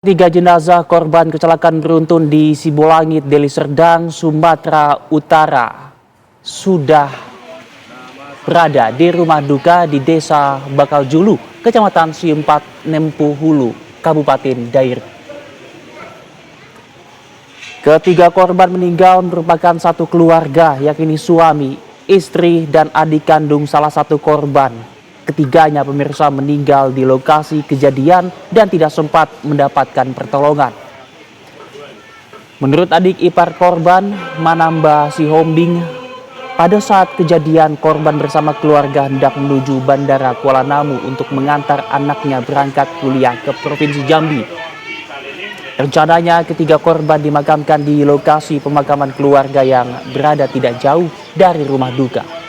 Tiga jenazah korban kecelakaan beruntun di Sibolangit, Deli Serdang, Sumatera Utara sudah berada di rumah duka di Desa Bakaljulu, Kecamatan Siempat, Nempu Hulu, Kabupaten Dair. Ketiga korban meninggal merupakan satu keluarga, yakni suami, istri, dan adik kandung salah satu korban. Ketiganya pemirsa meninggal di lokasi kejadian dan tidak sempat mendapatkan pertolongan. Menurut adik ipar korban, Manamba Sihombing, pada saat kejadian korban bersama keluarga hendak menuju Bandara Kuala Namu untuk mengantar anaknya berangkat kuliah ke Provinsi Jambi. Rencananya ketiga korban dimakamkan di lokasi pemakaman keluarga yang berada tidak jauh dari rumah duka.